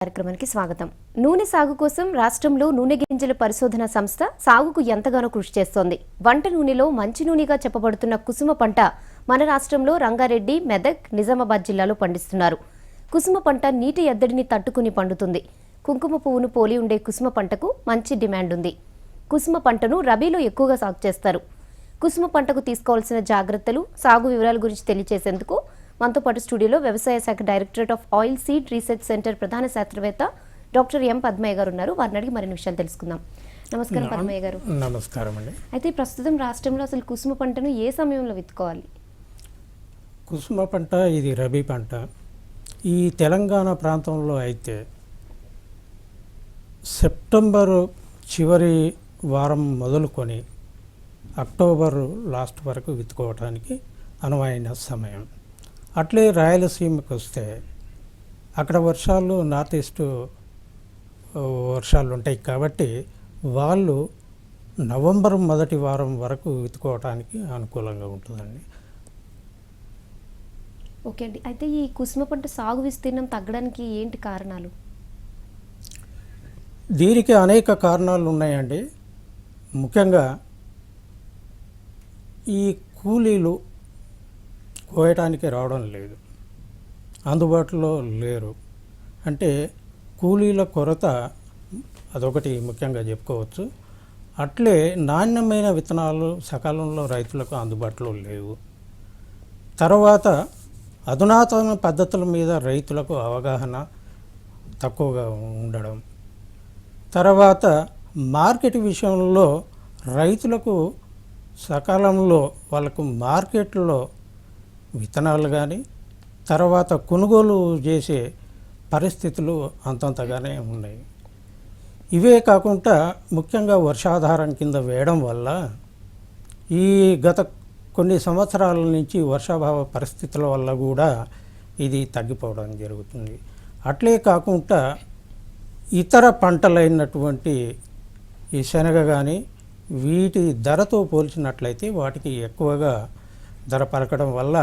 కార్యక్రమానికి స్వాగతం. నూనె సాగు కోసం రాష్ట్రంలో నూనె గింజల పరిశోధన సంస్థ సాగుకు ఎంతగానో కృషి చేస్తోంది. వంట నూనెలో మంచి నూనెగా చెప్పబడుతున్న కుసుమ పంట మన రాష్ట్రంలో రంగారెడ్డి, మెదక్, నిజామాబాద్ జిల్లాలో పండిస్తున్నారు. కుసుమ పంట నీటి ఎద్దడిని తట్టుకుని పండుతుంది. కుంకుమ పువ్వును పోలి ఉండే కుసుమ పంటకు మంచి డిమాండ్ ఉంది. కుసుమ పంటను రబీలో ఎక్కువగా సాగు చేస్తారు. కుసుమ పంటకు తీసుకోవాల్సిన జాగ్రత్తలు, సాగు వివరాల గురించి తెలియజేసేందుకు మనతో పాటు స్టూడియోలో వ్యవసాయ శాఖ directorate of oil seed research centre ప్రధాన శాస్త్రవేత్త డాక్టర్ ఎం పద్మయ్య గారు ఉన్నారు. వారిని అడిగి మరిన్ని విషయాలు తెలుసుకుందాం. నమస్కారం పద్మయ్య గారు. నమస్కారం అండి. అయితే ప్రస్తుతం రాష్ట్రంలో అసలు కుసుమ పంటను ఏ సమయంలో విత్తుకోవాలి? కుసుమ పంట ఇది రబీ పంట. ఈ తెలంగాణ ప్రాంతంలో అయితే సెప్టెంబరు చివరి వారం మొదలుకొని అక్టోబర్ లాస్ట్ వరకు విత్తుకోవడానికి అనువైన సమయం. అట్లే రాయలసీమకు వస్తే అక్కడ వర్షాలు నార్త్ ఈస్ట్ వర్షాలు ఉంటాయి కాబట్టి వాళ్ళు నవంబర్ మొదటి వారం వరకు విత్తుకోవడానికి అనుకూలంగా ఉంటుందండి. ఓకే అండి. అయితే ఈ కుసుమ పంట సాగు విస్తీర్ణం తగ్గడానికి ఏంటి కారణాలు? దీనికి అనేక కారణాలు ఉన్నాయండి. ముఖ్యంగా ఈ కూలీలు కోయటానికి రావడం లేదు, అందుబాటులో లేరు. అంటే కూలీల కొరత అదొకటి ముఖ్యంగా చెప్పుకోవచ్చు. అట్లే నాణ్యమైన విత్తనాలు సకాలంలో రైతులకు అందుబాటులో లేవు. తర్వాత అధునాతన పద్ధతుల మీద రైతులకు అవగాహన తక్కువగా ఉండడం. తర్వాత మార్కెట్ విషయంలో రైతులకు సకాలంలో వాళ్ళకు మార్కెట్లో విత్తనాలు కానీ తర్వాత కొనుగోలు చేసే పరిస్థితులు అంతంతగానే ఉన్నాయి. ఇవే కాకుండా ముఖ్యంగా వర్షాధారం కింద వేయడం వల్ల ఈ గత కొన్ని సంవత్సరాల నుంచి వర్షాభావ పరిస్థితుల వల్ల కూడా ఇది తగ్గిపోవడం జరుగుతుంది. అట్లే కాకుండా ఇతర పంటలైనటువంటి ఈ శనగ కానీ వీటి ధరతో పోల్చినట్లయితే వాటికి ఎక్కువగా ధర పలకడం వల్ల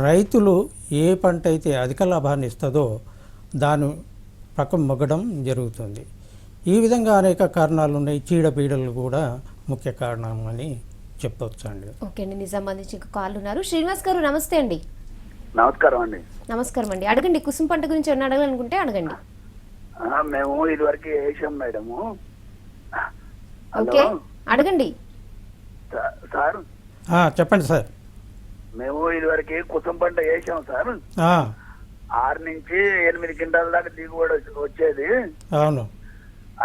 రైతులు ఏ పంట అయితే అధిక లాభాన్ని ఇస్తుందో దాని పక్కన మొగ్గడం జరుగుతుంది. ఈ విధంగా అనేక కారణాలు ఉన్నాయి. చీడపీడలు కూడా ముఖ్య కారణం అని చెప్పవచ్చు అండి. ఓకే అండి. నిజామాబాద్ నుంచి ఇంకా కాల్ ఉన్నారు. శ్రీనివాస్ గారు నమస్తే అండి. నమస్కారం అండి. నమస్కారం అండి. అడగండి. కుసుమ పంట గురించి ఏమన్నా అడగాలనుకుంటే అడగండి. మేము ఇదివరకు వేసాం మేడము. ఓకే అడగండి సార్. చెప్పండి సార్. మేము ఇదివరకు కుసుమ పంట వేసాం సార్. 6 నుంచి 8 క్వింటాల దాకా దిగుబడి వచ్చేది. అవును.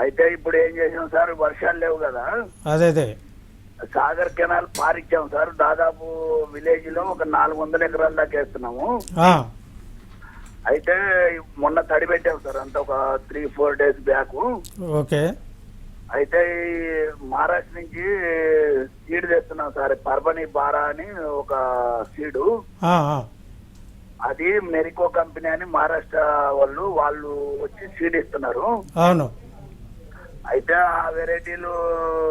అయితే ఇప్పుడు ఏం చేసాం సార్, వర్షాలు లేవు కదా, అదే సాగర్ కెనాల్ పారిచ్చాం సార్. దాదాపు విలేజ్ లో ఒక 400 ఎకరాల దాకా వేస్తున్నాము. అయితే మొన్న తడి పెట్టాం సార్, అంత ఒక 3-4 days బ్యాక్. ఓకే. అయితే మహారాష్ట్ర నుంచి సీడ్ తెస్తున్నాం సార్. పర్బని బారా అని ఒక సీడు. అది మెరికో కంపెనీ అని మహారాష్ట్ర వాళ్ళు వచ్చి సీడ్ ఇస్తున్నారు. అవును. అయితే ఆ వెరైటీలు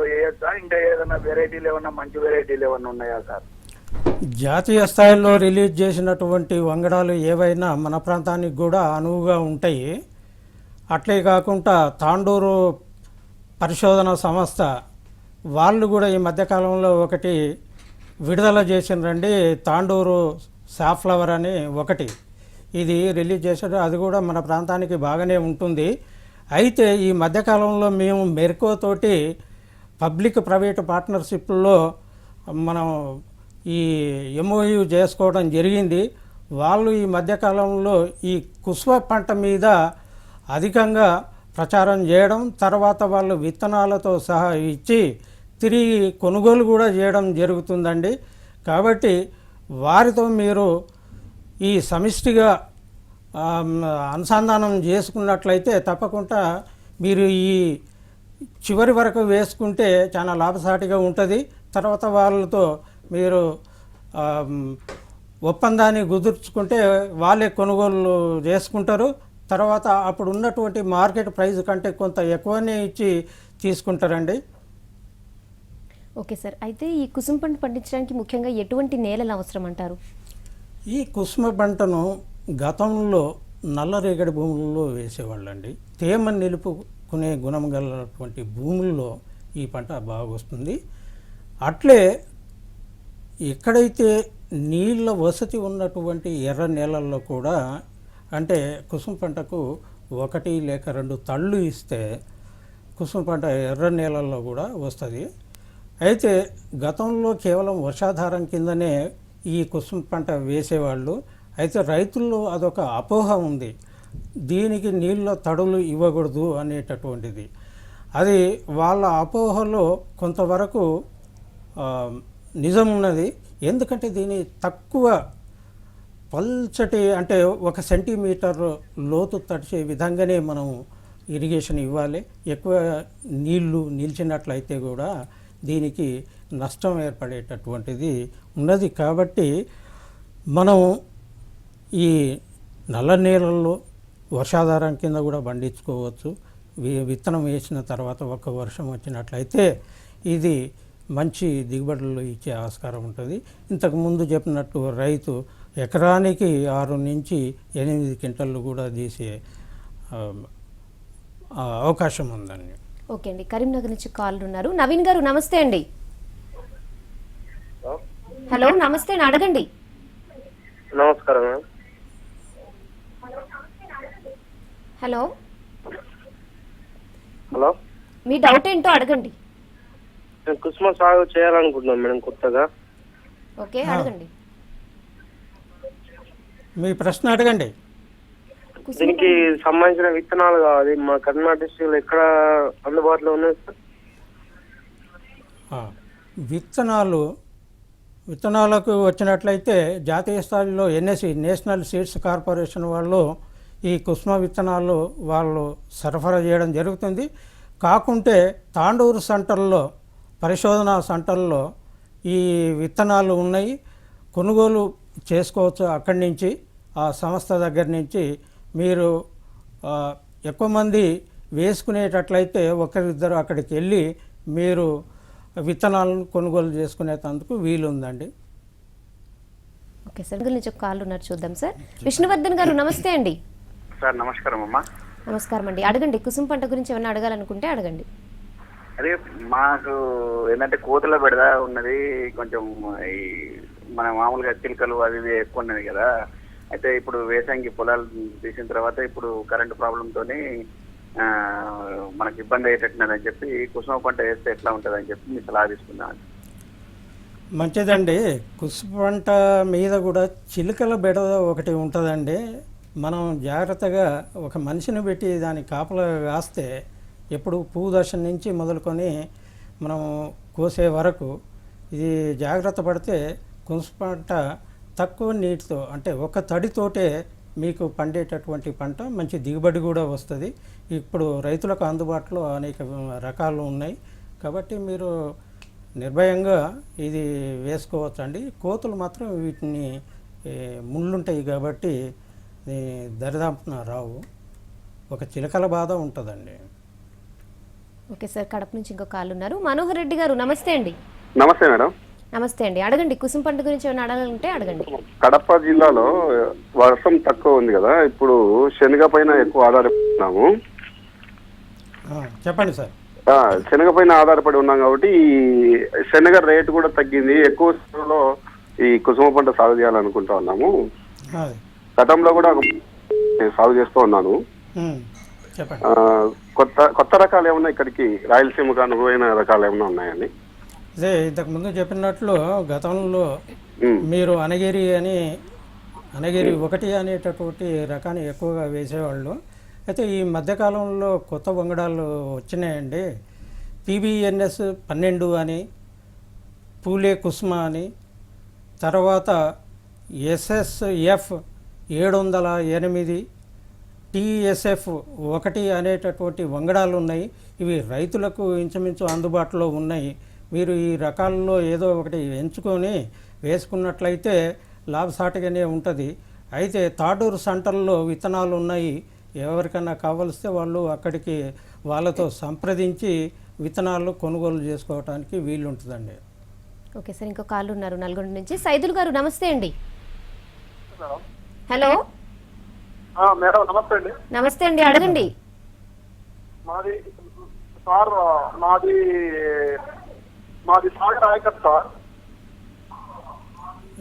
వేయచ్చా? ఇంకా ఏదైనా వెరైటీలు ఏమన్నా మంచి వెరైటీలు ఏమన్నా ఉన్నాయా సార్? జాతీయ స్థాయిలో రిలీజ్ చేసినటువంటి వంగడాలు ఏవైనా మన ప్రాంతానికి కూడా అనువుగా ఉంటాయి. అట్లే కాకుండా తాండూరు పరిశోధన సంస్థ వాళ్ళు కూడా ఈ మధ్యకాలంలో ఒకటి విడుదల చేసిండ్రండి. తాండూరు సాఫ్లవర్ అని ఒకటి ఇది రిలీజ్ చేశారు. అది కూడా మన ప్రాంతానికి బాగానే ఉంటుంది. అయితే ఈ మధ్యకాలంలో మేము మెరికోతోటి పబ్లిక్ ప్రైవేట్ పార్ట్నర్షిప్లో మనం ఈ ఎంఓయూ చేసుకోవడం జరిగింది. వాళ్ళు ఈ మధ్యకాలంలో ఈ కుసుమ పంట మీద అధికంగా ప్రచారం చేయడం, తర్వాత వాళ్ళు విత్తనాలతో సహా ఇచ్చి తిరిగి కొనుగోలు కూడా చేయడం జరుగుతుందండి. కాబట్టి వారితో మీరు ఈ సమిష్టిగా అనుసంధానం చేసుకున్నట్లయితే తప్పకుండా మీరు ఈ చివరి వరకు వేసుకుంటే చాలా లాభసాటిగా ఉంటుంది. తర్వాత వాళ్ళతో మీరు ఒప్పందాన్ని కుదుర్చుకుంటే వాళ్ళే కొనుగోలు చేసుకుంటారు. తర్వాత అప్పుడు ఉన్నటువంటి మార్కెట్ ప్రైస్ కంటే కొంత ఎక్కువనే ఇచ్చి తీసుకుంటారండి. Okay sir. అయితే ఈ కుసుమ పంట పండించడానికి ముఖ్యంగా ఎటువంటి నేలలు అవసరం అంటారు? ఈ కుసుమ పంటను గతంలో నల్లరేగడి భూముల్లో వేసేవాళ్ళండి. తేమను నిలుపుకునే గుణం గలటువంటి భూముల్లో ఈ పంట బాగా వస్తుంది. అట్లే ఎక్కడైతే నీళ్ళ వసతి ఉన్నటువంటి ఎర్ర నేలల్లో కూడా, అంటే కుసుమ పంటకు 1 లేక 2 తళ్ళు ఇస్తే కుసుమ పంట ఎర్ర నేలల్లో కూడా వస్తుంది. అయితే గతంలో కేవలం వర్షాధారం కిందనే ఈ కుసుమ పంట వేసేవాళ్ళు. అయితే రైతుల్లో అదొక అపోహ ఉంది, దీనికి నీళ్ళ తడులు ఇవ్వకూడదు అనేటటువంటిది. అది వాళ్ళ అపోహలో కొంతవరకు నిజం ఉన్నది. ఎందుకంటే దీని తక్కువ పల్చటి, అంటే 1 సెంటీమీటర్ లోతు తడిచే విధంగానే మనం ఇరిగేషన్ ఇవ్వాలి. ఎక్కువ నీళ్లు నిలిచినట్లయితే కూడా దీనికి నష్టం ఏర్పడేటటువంటిది ఉన్నది. కాబట్టి మనం ఈ నల్ల నీళ్ళల్లో వర్షాధారం కింద కూడా పండించుకోవచ్చు. విత్తనం వేసిన తర్వాత 1 వర్షం వచ్చినట్లయితే ఇది మంచి దిగుబడులు ఇచ్చే ఆస్కారం ఉంటుంది. ఇంతకుముందు చెప్పినట్టు రైతు ఎకరానికి 6 నుంచి 8 క్వింటళ్ళు కూడా తీసే అవకాశం ఉందండి. ఓకే అండి, కరీంనగర్ నుంచి కాల్ ఉన్నారు. నవీన్ గారు నమస్తే అండి. హలో నమస్తే అండి, అడగండి. నమస్కారం. హలో హలో, మీ డౌట్ ఏంటో అడగండి. నేను కుసుమ సాగు చేయాలనుకుంటున్నాను మేడం కొత్తగా. ఓకే అడగండి. మీ ప్రశ్న అడగండి. దీనికి సంబంధించిన విత్తనాలు కావాలి. మా కర్ణాటక డిస్ట్రిక్ట్ ఎక్కడ అందుబాటులో ఉన్నాయి సార్? విత్తనాలకు వచ్చినట్లయితే జాతీయ స్థాయిలో NSC నేషనల్ సీడ్స్ కార్పొరేషన్ వాళ్ళు ఈ కుసుమ విత్తనాలు వాళ్ళు సరఫరా చేయడం జరుగుతుంది. కాకుంటే తాండూరు సెంటర్లో, పరిశోధనా సెంటర్లో ఈ విత్తనాలు ఉన్నాయి, కొనుగోలు చేసుకోవచ్చు. అక్కడి నుంచి, ఆ సంస్థ దగ్గర నుంచి మీరు ఎక్కువ మంది వేసుకునేటట్లయితే 1-2 అక్కడికి వెళ్ళి మీరు విత్తనాలను కొనుగోలు చేసుకునేందుకు వీలుందండి. ఓకే సార్, నుంచి ఒక కాల్ ఉన్నారు, చూద్దాం సార్. విష్ణువర్ధన్ గారు నమస్తే అండి. సార్ నమస్కారం అమ్మా. నమస్కారం అండి, అడగండి. కుసుమ పంట గురించి ఏమైనా అడగాలనుకుంటే అడగండి. అదే మాకు ఏంటంటే కోతుల బెడద ఉన్నది కొంచెం. ఈ మన మామూలుగా చిలుకలు అవి ఇవి ఎక్కువ ఉన్నది కదా. అయితే ఇప్పుడు వేసంగి పొలాలు తీసిన తర్వాత ఇప్పుడు కరెంటు ప్రాబ్లంతోని మనకి ఇబ్బంది అయ్యేటట్టున్నదని చెప్పి కుసుమ పంట వేస్తే ఎట్లా ఉంటుందని చెప్పి మీ సలహా తీసుకున్నాను. మంచిదండి. కుసుమ పంట మీద కూడా చిలుకల బెడద ఒకటి ఉంటుందండి. మనం జాగ్రత్తగా ఒక మనిషిని పెట్టి దాని కాపలా కాస్తే ఎప్పుడు పువ్వు దశ నుంచి మొదలుకొని మనం కోసే వరకు ఇది జాగ్రత్త పడితే కుసుమ పంట తక్కువ నీటితో, అంటే 1 తడితోటే మీకు పండేటటువంటి పంట, మంచి దిగుబడి కూడా వస్తుంది. ఇప్పుడు రైతులకు అందుబాటులో అనేక రకాలు ఉన్నాయి కాబట్టి మీరు నిర్భయంగా ఇది వేసుకోవచ్చండి. కోతులు మాత్రం వీటిని ముళ్ళుంటాయి కాబట్టి దరిదాపున రావు. ఒక చిలకల బాధ ఉంటుందండి. ఓకే సార్, కడప నుంచి ఇంకో కాల్ ఉన్నారు. మనోహర్ రెడ్డి గారు నమస్తే అండి. నమస్తే మేడం. నమస్తే అండి, అడగండి. కుసుమ పంట గురించి ఏమైనా అడగాలంటే అడగండి. కడప జిల్లాలో వర్షం తక్కువ ఉంది కదా, ఇప్పుడు శనగ పైన ఎక్కువ ఆధారపడుతున్నాము. చెప్పండి సార్. శనగ పైన ఆధారపడి ఉన్నాం కాబట్టి ఈ శనగ రేటు కూడా తగ్గింది. ఎక్కువ స్థలంలో ఈ కుసుమ పంట సాగు చేయాలనుకుంటా ఉన్నాము. గతంలో కూడా సాగు చేస్తూ ఉన్నాను. చెప్పండి. కొత్త రకాలు ఏమన్నా ఇక్కడికి రాయలసీమకు అనువైన రకాలు ఏమన్నా ఉన్నాయండి? అదే ఇంతకుముందు చెప్పినట్లు గతంలో మీరు అనగిరి 1 అనేటటువంటి రకాన్ని ఎక్కువగా వేసేవాళ్ళు. అయితే ఈ మధ్యకాలంలో కొత్త వంగడాలు వచ్చినాయండి. PBNS 12 అని, పూలే కుసుమ అని, తర్వాత SSF 708, TSF 1 అనేటటువంటి వంగడాలు ఉన్నాయి. ఇవి రైతులకు ఇంచుమించు అందుబాటులో ఉన్నాయి. మీరు ఈ రకాలలో ఏదో ఒకటి ఎంచుకొని వేసుకున్నట్లయితే లాభసాటిగానే ఉంటుంది. అయితే తాడూరు సెంటర్లో విత్తనాలు ఉన్నాయి. ఎవరికైనా కావలిస్తే వాళ్ళు అక్కడికి వాళ్ళతో సంప్రదించి విత్తనాలు కొనుగోలు చేసుకోవడానికి వీలు ఉంటుందండి. ఓకే సార్, ఇంకో కాల్ ఉన్నారు నల్గొండ నుంచి. సైదుల్ గారు నమస్తే అండి. హలో మేడం నమస్తే అండి. నమస్తే అండి, అడగండి. మాది సార్ మాది సాగర్ ఆయకట్ సార్.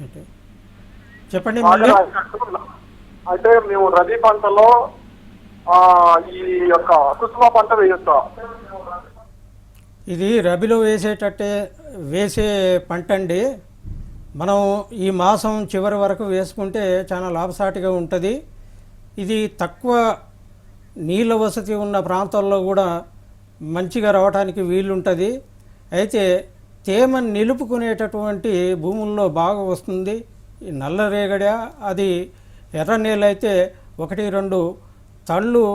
ఏంటి? చెప్పండి సాగర్ మళ్ళీ. ఆయకట్టు. అంటే మేము రబీ పంటలో ఈ యొక్క కుసుమ పంట వేయొచ్చా? ఇది రబీలో వేసే పంట అండి. మనం ఈ మాసం చివరి వరకు వేసుకుంటే చాలా లాభసాటిగా ఉంటుంది. ఇది తక్కువ నీళ్ళ వసతి ఉన్న ప్రాంతాల్లో కూడా మంచిగా రావడానికి వీలుంటుంది. అయితే తేమను నిలుపుకునేటటువంటి భూముల్లో బాగా వస్తుంది. ఈ నల్లరేగడి అది ఎర్ర నేల అయితే 1-2 తళ్ళు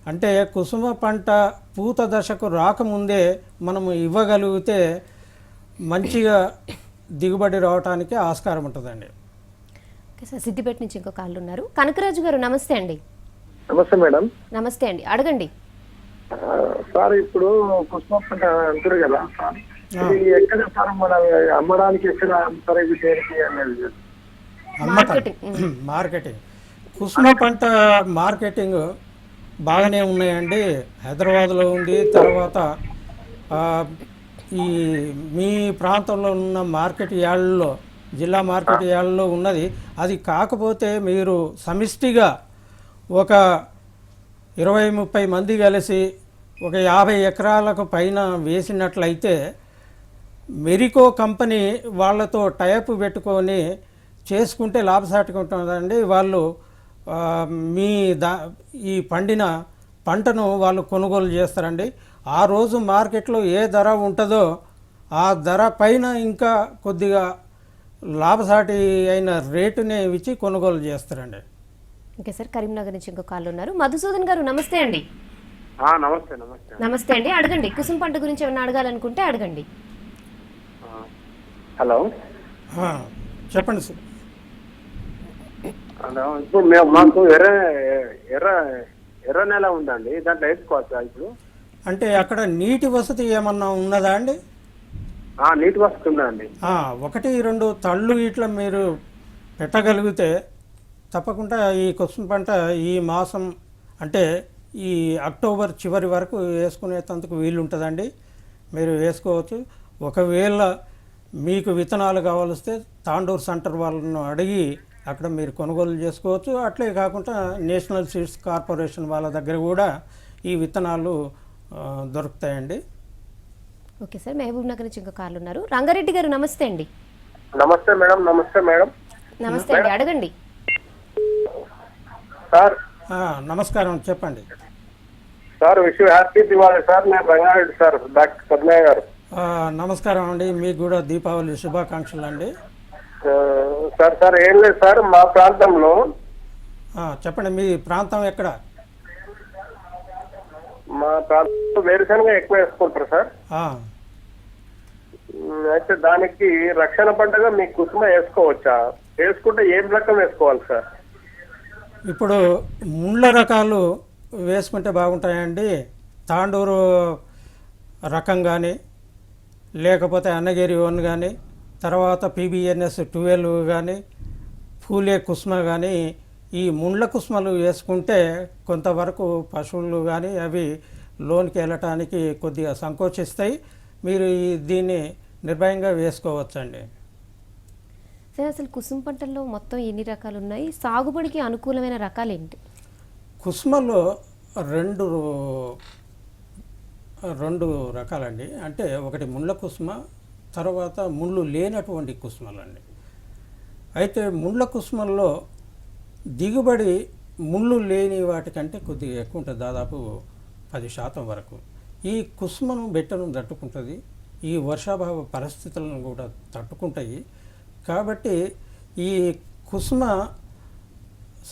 అంటే కుసుమ పంట పూత దశకు రాకముందే మనము ఇవ్వగలిగితే మంచిగా దిగుబడి రావడానికి ఆస్కారం ఉంటుందండి. ఓకే సార్, సిద్దిపేట నుంచి ఇంకో కాళ్ళు ఉన్నారు. కనకరాజు గారు నమస్తే అండి. నమస్తే మేడం. నమస్తే అండి, అడగండి. సార్ ఇప్పుడు కుసుమ పంట అంటారు కదా సార్, ఇది ఎక్కడ సార్ మన అమ్మడానికి ఎక్కడ అమ్ముతారు ఇది దేనికి అనేది? మార్కెటింగ్ కుసుమ పంట మార్కెటింగ్ బాగానే ఉన్నాయండి. హైదరాబాద్లో ఉంది. తర్వాత ఈ మీ ప్రాంతంలో ఉన్న మార్కెట్ యార్డుల్లో, జిల్లా మార్కెట్ యార్డుల్లో ఉన్నది. అది కాకపోతే మీరు సమిష్టిగా ఒక 20-30 మంది కలిసి ఒక 50 ఎకరాలకు పైన వేసినట్లయితే మెరికో కంపెనీ వాళ్ళతో టైప్ పెట్టుకొని చేసుకుంటే లాభసాటిగా ఉంటుందండి. వాళ్ళు మీ ఈ పండిన పంటను వాళ్ళు కొనుగోలు చేస్తారండి. ఆ రోజు మార్కెట్లో ఏ ధర ఉంటుందో ఆ ధర పైన ఇంకా కొద్దిగా లాభసాటి అయిన రేటునే ఇచ్చి కొనుగోలు చేస్తారండి. ఓకే సార్, కరీంనగర్ నుంచి ఇంకో కాళ్ళు ఉన్నారు. మధుసూదన్ గారు నమస్తే అండి. నమస్తే నమస్తే నమస్తే అండి, అడగండి. కుసుమ పంట గురించి ఏమైనా అడగాలనుకుంటే అడగండి. హలో చెప్పండి సార్. హలో, ఇప్పుడు మేము మాకు ఎర్ర నెల ఉందండి, దాంట్లో వేసుకోవచ్చా ఇప్పుడు? అంటే అక్కడ నీటి వసతి ఏమన్నా ఉన్నదా అండి? నీటి వసతి ఉందండి. 1-2 తళ్ళు ఇట్లా మీరు పెట్టగలిగితే తప్పకుండా ఈ కుసుమ పంట ఈ మాసం అంటే ఈ అక్టోబర్ చివరి వరకు వేసుకునేందుకు వీలుంటుందండి. మీరు వేసుకోవచ్చు. ఒకవేళ మీకు విత్తనాలు కావాల్స్తే తాండూరు సెంటర్ వాళ్ళను అడిగి అక్కడ మీరు కొనుగోలు చేసుకోవచ్చు. అట్లే కాకుండా నేషనల్ సీడ్స్ కార్పొరేషన్ వాళ్ళ దగ్గర కూడా ఈ విత్తనాలు దొరుకుతాయండి. ఓకే సార్, మహబూబ్ నగర్ నుంచి ఇంకో కాళ్ళు ఉన్నారు. రంగారెడ్డి గారు నమస్తే అండి. నమస్తే మేడం. నమస్తే మేడం. నమస్తే అండి, అడగండి. సార్ నమస్కారం, చెప్పండి sir. Wish you happy Diwali sir. నేను రంగారెడ్డి సార్, డాక్టర్ పద్మయ్య గారు. నమస్కారం అండి, మీకు కూడా దీపావళి శుభాకాంక్షలు అండి. సార్ ఏం లేదు సార్, మా ప్రాంతంలో చెప్పండి. మీ ప్రాంతం ఎక్కడ? మా ప్రాంతంలో వేరుశనగ ఎక్కువ వేసుకుంటారు సార్. అయితే దానికి రక్షణ పంటగా మీ కుసుమ వేసుకోవచ్చా? వేసుకుంటే ఏం రకం వేసుకోవాలి సార్? ఇప్పుడు ముండ్ల రకాలు వేసుకుంటే బాగుంటాయండి. తాండూరు రకం కానీ లేకపోతే అన్నగిరి 1 కానీ తర్వాత PBNS 12 కానీ పూలే కుసుమ కానీ ఈ ముండ్ల కుసుమలు వేసుకుంటే కొంతవరకు పశువులు కానీ అవి లోనికి వెళ్ళటానికి కొద్దిగా సంకోచిస్తాయి. మీరు దీన్ని నిర్భయంగా వేసుకోవచ్చండి. సార్, అసలు కుసుమ పంటల్లో మొత్తం ఎన్ని రకాలు ఉన్నాయి? సాగుబడికి అనుకూలమైన రకాలు ఏంటి? కుసుమలో రెండు రకాలండి. అంటే ఒకటి ముండ్ల కుసుమ, తర్వాత ముళ్ళు లేనటువంటి కుసుమలండి. అయితే ముండ్ల కుసుమల్లో దిగుబడి ముళ్ళు లేని వాటికంటే కొద్దిగా ఎక్కువ ఉంటుంది, దాదాపు 10% వరకు. ఈ కుసుమను బెట్టను తట్టుకుంటుంది, ఈ వర్షాభావ పరిస్థితులను కూడా తట్టుకుంటాయి. కాబట్టి ఈ కుసుమ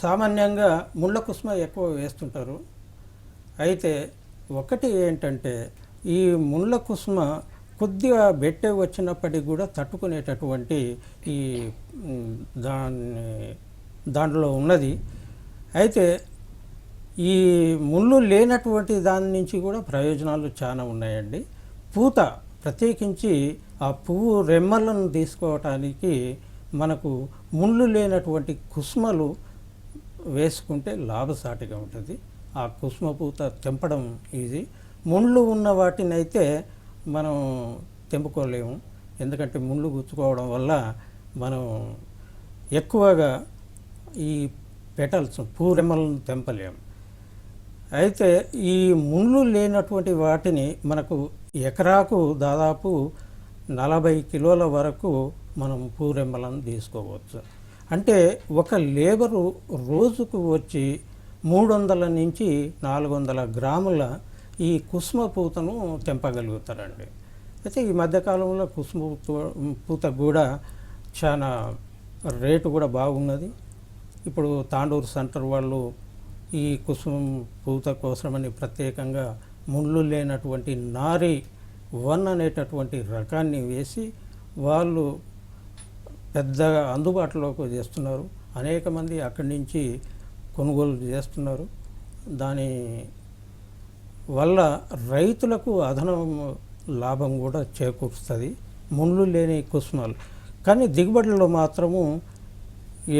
సామాన్యంగా ముళ్ళ కుసుమ ఎక్కువ వేస్తుంటారు. అయితే ఒకటి ఏంటంటే ఈ ముళ్ళ కుసుమ కొద్దిగా బెట్టే వచ్చినప్పటికీ కూడా తట్టుకునేటటువంటి ఈ దాంట్లో ఉన్నది. అయితే ఈ ముళ్ళు లేనటువంటి దాని నుంచి కూడా ప్రయోజనాలు చాలా ఉన్నాయండి. పూత ప్రత్యేకించి ఆ పువ్వు రెమ్మలను తీసుకోవటానికి మనకు ముళ్ళు లేనటువంటి కుసుమలు వేసుకుంటే లాభసాటిగా ఉంటుంది. ఆ కుసుమ పూత తెంపడం ఈజీ. ముళ్ళు ఉన్న వాటిని అయితే మనం తెంపుకోలేము, ఎందుకంటే ముళ్ళు గుచ్చుకోవడం వల్ల మనం ఎక్కువగా ఈ పెటల్స్ పూరెమ్మలను తెంపలేము. అయితే ఈ ముళ్ళు లేనటువంటి వాటిని మనకు ఎకరాకు దాదాపు 40 కిలోల వరకు మనం పూరెమ్మలను తీసుకోవచ్చు. అంటే ఒక లేబరు రోజుకు వచ్చి 300 నుంచి 400 గ్రాముల ఈ కుసుమ పూతను తెంపగలుగుతారండి. అయితే ఈ మధ్యకాలంలో కుసుమ పూత కూడా చాలా రేటు కూడా బాగున్నది. ఇప్పుడు తాండూరు సెంటర్ వాళ్ళు ఈ కుసుమ పూత కోసమని ప్రత్యేకంగా ముళ్ళు లేనటువంటి నారి 1 అనేటటువంటి రకాన్ని వేసి వాళ్ళు పెద్దగా అందుబాటులోకి చేస్తున్నారు. అనేక మంది అక్కడి నుంచి కొనుగోలు చేస్తున్నారు. దాని వల్ల రైతులకు అదనం లాభం కూడా చేకూరుస్తుంది ముళ్ళు లేని కుసుమాలు. కానీ దిగుబడుల్లో మాత్రము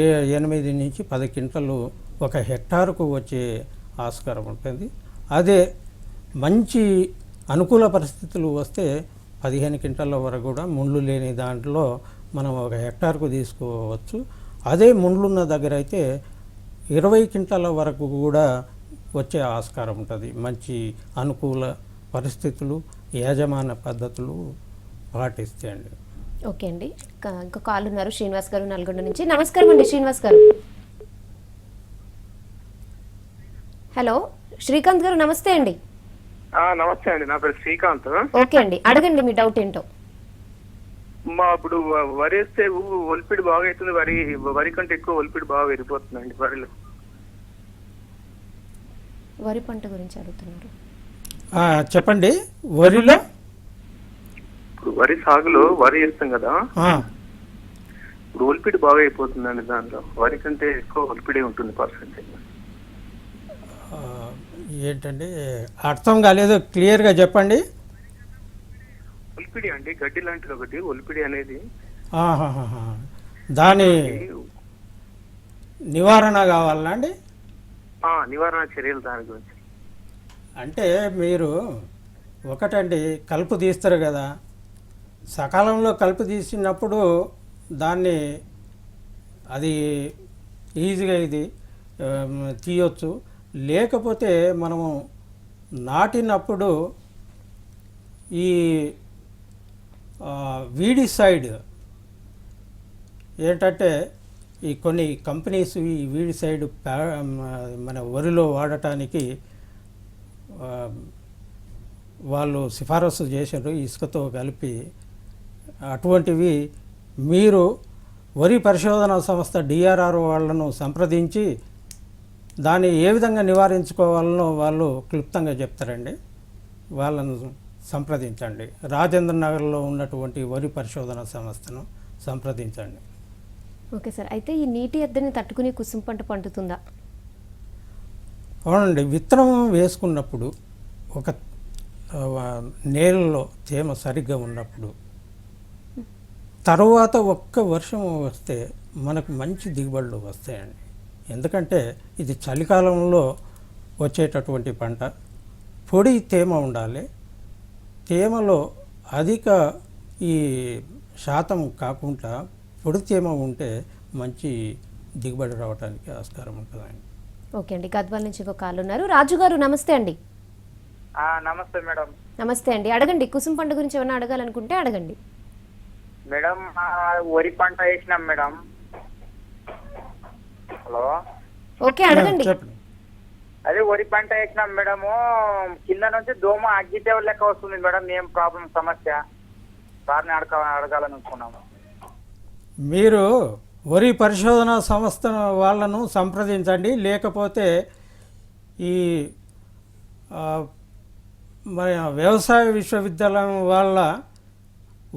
8 నుంచి 10 క్వింటలు ఒక హెక్టారుకు వచ్చే ఆస్కారం ఉంటుంది. అదే మంచి అనుకూల పరిస్థితులు వస్తే 15 క్వింటాల వరకు కూడా ముళ్ళు లేని దాంట్లో మనం ఒక హెక్టార్కు తీసుకోవచ్చు. అదే ముళ్ళున్న దగ్గర అయితే 20 క్వింటాల వరకు కూడా వచ్చే ఆస్కారం ఉంటుంది. మంచి అనుకూల పరిస్థితులు, యాజమాన్య పద్ధతులు పాటిస్తే అండి. ఓకే అండి, ఇంకా కాల్ ఉన్నారు శ్రీనివాస్ గారు నల్గొండ నుంచి. నమస్కారం అండి శ్రీనివాస్ గారు. హలో శ్రీకాంత్ గారు, నమస్తే అండి. నమస్తే అండి, నా పేరు శ్రీకాంత్. ఓకే అండి, అడగండి మీ డౌట్ ఏంటో. ఇప్పుడు వరి వేస్తే ఒలిపిడి బాగా అవుతుంది, వరి కంటే ఎక్కువ ఒలిపిడి బాగా వెళ్ళిపోతుందండి వరిలో. వరి పంట గురించి అడుగుతున్నారు. చెప్పండి. వరిలో ఇప్పుడు వరి సాగులో వరి వేస్తాం కదా, ఇప్పుడు ఒలిపిడి బాగా అయిపోతుందండి. దాంట్లో వరి కంటే ఎక్కువ ఒలిపిడి ఉంటుంది పర్సెంటేజ్. ఏంటండి అర్థం కాలేదు, క్లియర్గా చెప్పండి. ఒలిపిడి అండి, గడ్డి లాంటిది ఒకటి ఒలిపిడి అనేది. దాని నివారణ కావాలా అండి? నివారణ చర్యలు దాని గురించి అంటే మీరు ఒకటండి, కలుపు తీస్తారు కదా, సకాలంలో కలుపు తీసినప్పుడు దాన్ని అది ఈజీగా ఇది తీయొచ్చు. లేకపోతే మనము నాటినప్పుడు ఈ వీడిసైడ్ ఏంటంటే ఈ కొన్ని కంపెనీస్ ఈ వీడిసైడ్ మన వరిలో వాడటానికి వాళ్ళు సిఫారసు చేశారు ఇసుకతో కలిపి. అటువంటివి మీరు వరి పరిశోధన సంస్థ DRR వాళ్ళను సంప్రదించి దాన్ని ఏ విధంగా నివారించుకోవాలనో వాళ్ళు క్లుప్తంగా చెప్తారండి. వాళ్ళను సంప్రదించండి. రాజేంద్ర నగర్లో ఉన్నటువంటి వరి పరిశోధన సంస్థను సంప్రదించండి. ఓకే సార్, అయితే ఈ నీటి ఎద్దడిని తట్టుకుని కుసుమ పంట పండుతుందా? అవునండి, విత్తనం వేసుకున్నప్పుడు ఒక నేలలో తేమ సరిగ్గా ఉన్నప్పుడు తరువాత ఒక్క వర్షం వస్తే మనకు మంచి దిగుబడులు వస్తాయండి. ఎందుకంటే ఇది చలికాలంలో వచ్చేటటువంటి పంట. పొడి తేమ ఉండాలి. తేమలో అధిక ఈ శాతం కాకుండా పొడి తేమ ఉంటే మంచి దిగుబడి రావడానికి ఆస్కారం ఉంటుందండి. ఓకే అండి, గద్వాల నుంచి ఒక కాల్ ఉన్నారు. రాజు గారు, నమస్తే అండి. నమస్తే మేడం. నమస్తే అండి, అడగండి. కుసుమ పంట గురించి ఏమైనా అడగాలనుకుంటే అడగండి. మేడం వరి పంట వేసినాం మేడం. హలో, ఓకే అడగండి. అదే వరి పంట వేసినాం మేడము. కింద నుంచి దోమ అగ్గితేవ లెక్క వస్తుంది మేడం. ఏం ప్రాబ్లం సమస్య సార్ని అడగాలనుకున్నాము. మీరు వరి పరిశోధన సంస్థ వాళ్ళను సంప్రదించండి. లేకపోతే ఈ మన వ్యవసాయ విశ్వవిద్యాలయం వాళ్ళ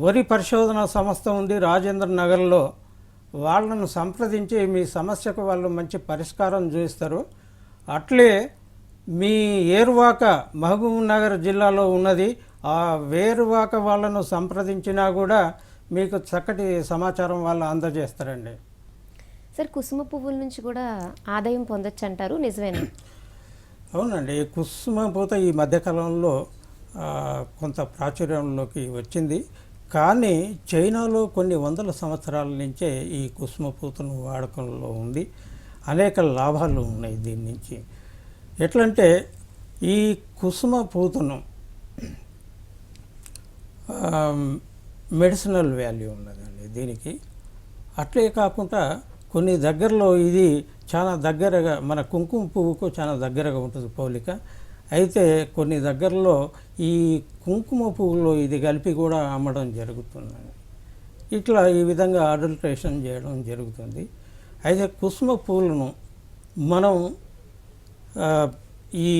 వరి పరిశోధన సంస్థ ఉంది రాజేంద్ర నగర్లో. వాళ్ళను సంప్రదించి మీ సమస్యకు వాళ్ళు మంచి పరిష్కారం చూపిస్తారు. అట్లే మీ ఏరువాక మహబూబ్ నగర్ జిల్లాలో ఉన్నది. ఆ వేరువాక వాళ్ళను సంప్రదించినా కూడా మీకు చక్కటి సమాచారం వాళ్ళు అందజేస్తారండి. సార్ కుసుమ పువ్వుల నుంచి కూడా ఆదాయం పొందొచ్చు అంటారు, నిజమేనా? అవునండి, కుసుమ పూత ఈ మధ్యకాలంలో కొంత ప్రాచుర్యంలోకి వచ్చింది. కానీ చైనాలో కొన్ని వందల సంవత్సరాల నుంచే ఈ కుసుమ పూతను వాడకంలో ఉంది. అనేక లాభాలు ఉన్నాయి దీని నుంచి. ఎట్లంటే ఈ కుసుమ పూతను మెడిసినల్ వాల్యూ ఉన్నదండి దీనికి. అట్లే కాకుండా కొన్ని దగ్గరలో ఇది చాలా దగ్గరగా, మన కుంకుమ పువ్వుకు చాలా దగ్గరగా ఉంటుంది పోలిక. అయితే కొన్ని దగ్గరలో ఈ కుంకుమ పువ్వులో ఇది కలిపి కూడా అమ్మడం జరుగుతుంది. ఇట్లా ఈ విధంగా అడల్ట్రేషన్ చేయడం జరుగుతుంది. అయితే కుసుమ పువ్వులను మనం ఈ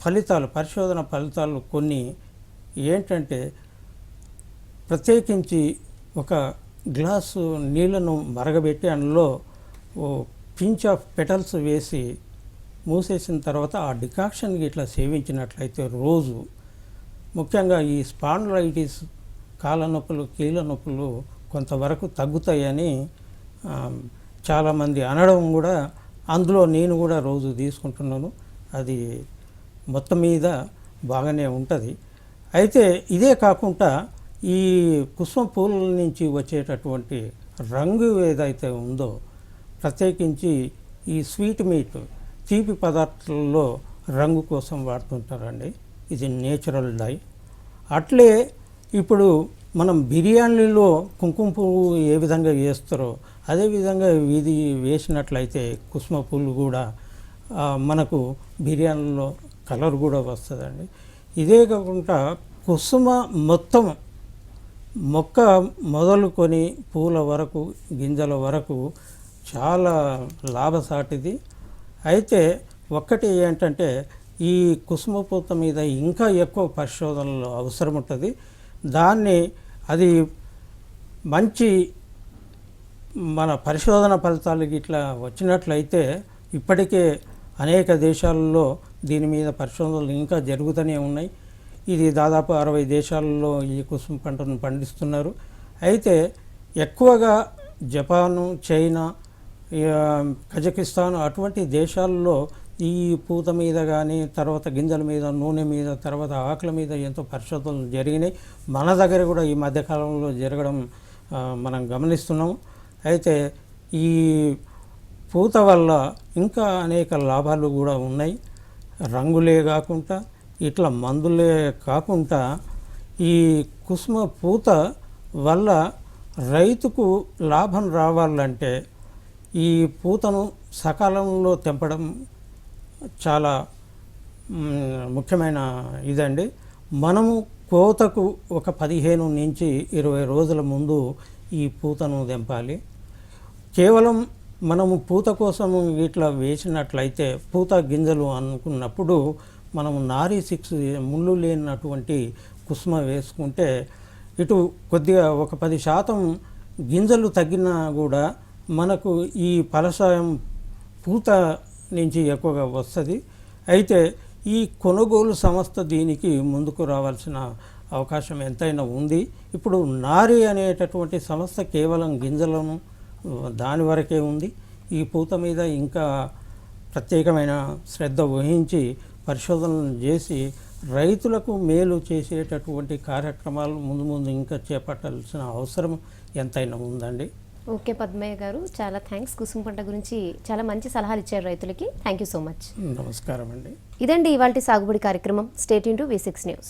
పరిశోధన ఫలితాలు కొన్ని ఏంటంటే, ప్రత్యేకించి ఒక గ్లాసు నీళ్లను మరగబెట్టి అందులో పించ్ ఆఫ్ పెటల్స్ వేసి మూసేసిన తర్వాత ఆ డికాక్షన్కి ఇట్లా సేవించినట్లయితే రోజు, ముఖ్యంగా ఈ స్పాండిలైటిస్, కాళ్ళ నొప్పులు, కీళ్ళ నొప్పులు కొంతవరకు తగ్గుతాయని చాలామంది అనడం కూడా, అందులో నేను కూడా రోజు తీసుకుంటున్నాను. అది మొత్తం మీద బాగానే ఉంటుంది. అయితే ఇదే కాకుండా ఈ కుసుమ పూల నుంచి వచ్చేటటువంటి రంగు ఏదైతే ఉందో, ప్రత్యేకించి ఈ స్వీట్ మీట్, తీపి పదార్థాలలో రంగు కోసం వాడుతుంటారండి. ఇది నేచురల్ డై. అట్లే ఇప్పుడు మనం బిర్యానీలో కుంకుమ పువ్వు ఏ విధంగా వేస్తారో అదేవిధంగా ఇది వేసినట్లయితే కుసుమ పూలు కూడా మనకు బిర్యానీలో కలర్ కూడా వస్తుందండి. ఇదే కాకుండా కుసుమ మొత్తం మొక్క మొదలుకొని పూల వరకు, గింజల వరకు చాలా లాభసాటిది. అయితే ఒక్కటి ఏంటంటే, ఈ కుసుమ పూత మీద ఇంకా ఎక్కువ పరిశోధనలు అవసరం ఉంటుంది. అది మంచి మన పరిశోధన ఫలితాలకి ఇట్లా వచ్చినట్లయితే, ఇప్పటికే అనేక దేశాలలో దీని మీద పరిశోధనలు ఇంకా జరుగుతూనే ఉన్నాయి. ఇది దాదాపు 60 దేశాలలో ఈ కుసుమ పంటను పండిస్తున్నారు. అయితే ఎక్కువగా జపాను, చైనా, కజకిస్తాన్ అటువంటి దేశాల్లో ఈ పూత మీద కానీ, తర్వాత గింజల మీద, నూనె మీద, తర్వాత ఆకుల మీద ఎంతో పరిశోధనలు జరిగినాయి. మన దగ్గర కూడా ఈ మధ్యకాలంలో జరగడం మనం గమనిస్తున్నాము. అయితే ఈ పూత వల్ల ఇంకా అనేక లాభాలు కూడా ఉన్నాయి. రంగులే కాకుండా, ఇట్లా మందులే కాకుండా, ఈ కుసుమ పూత వల్ల రైతుకు లాభం రావాలంటే ఈ పూతను సకాలంలో తెంపడం చాలా ముఖ్యమైన ఇదండి. మనము కోతకు ఒక 15 నుంచి 20 రోజుల ముందు ఈ పూతను తెంపాలి. కేవలం మనము పూత కోసం ఇట్లా వేసినట్లయితే, పూత గింజలు అనుకున్నప్పుడు మనము నారీ 6 ముళ్ళు లేనటువంటి కుసుమ వేసుకుంటే ఇటు కొద్దిగా ఒక 10% గింజలు తగ్గినా కూడా మనకు ఈ ఫలసాయం పూత నుంచి ఎక్కువగా వస్తుంది. అయితే ఈ కొనుగోలు సంస్థ దీనికి ముందుకు రావాల్సిన అవకాశం ఎంతైనా ఉంది. ఇప్పుడు నారీ అనేటటువంటి సంస్థ కేవలం గింజలను దాని వరకే ఉంది. ఈ పూత మీద ఇంకా ప్రత్యేకమైన శ్రద్ధ వహించి పరిశోధనలు చేసి రైతులకు మేలు చేసేటటువంటి కార్యక్రమాలు ముందు ఇంకా చేపట్టాల్సిన అవసరం ఎంతైనా ఉందండి. ఓకే పద్మయ్య గారు, చాలా థ్యాంక్స్. కుసుమ పంట గురించి చాలా మంచి సలహాలు ఇచ్చారు రైతులకి. Thank you so much. నమస్కారం అండి. ఇదండి ఇవాల్టి సాగుబడి కార్యక్రమం. Stay tune to V6 news.